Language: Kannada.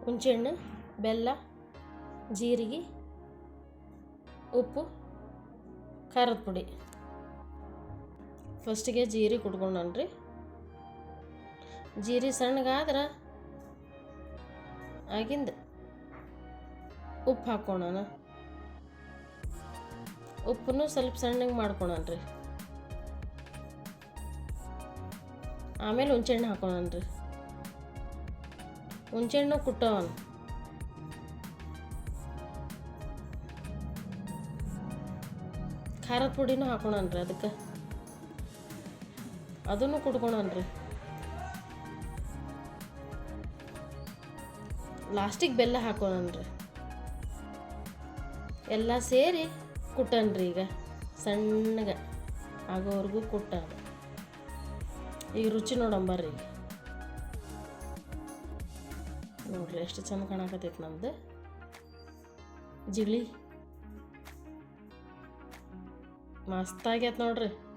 ಹುಣಸೆಹಣ್ಣು, ಬೆಲ್ಲ, ಜೀರಿಗೆ, ಉಪ್ಪು, ಖಾರದ ಪುಡಿ. ಫಸ್ಟಿಗೆ ಜೀರಿಗೆ ಕುಟ್ಕೊಂಡ್ರಿ. ಜೀರಿಗೆ ಸಣ್ಣಗಾದ್ರೆ ಆಗಿಂದ ಉಪ್ಪು ಹಾಕ್ಕೊಳ್ಳೋಣ. ಉಪ್ಪನ್ನು ಸ್ವಲ್ಪ ಸಣ್ಣಗೆ ಮಾಡ್ಕೊಳ್ಳೋಣ್ರಿ. ಆಮೇಲೆ ಹುಣಸೆಹಣ್ಣು ಹಾಕೋಣನ್ರಿ. ಹುಣಸೆಹಣ್ಣು ಕುಟ್ಟೋಣ. ಖಾರದ ಪುಡಿನೂ ಹಾಕೋಣನ್ರಿ. ಅದಕ್ಕೆ ಅದನ್ನು ಕುಟ್ಕೊಳನ್ರಿ. ಲಾಸ್ಟಿಗೆ ಬೆಲ್ಲ ಹಾಕೋಣನ್ರಿ. ಎಲ್ಲ ಸೇರಿ ಕುಟ್ಟನ್ರಿ. ಈಗ ಸಣ್ಣಗೆ ಆಗೋವರೆಗೂ ಕುಟ್ಟ. ಈಗ ರುಚಿ ನೋಡಂಬರ್ರಿ. ನೋಡ್ರಿ ಎಷ್ಟು ಚಂದ ಕಾಣಕತ್ತೈತಿ ನಮ್ದು ಜಿಗಳಿ. ಮಸ್ತಾಗೈತೆ ನೋಡ್ರಿ.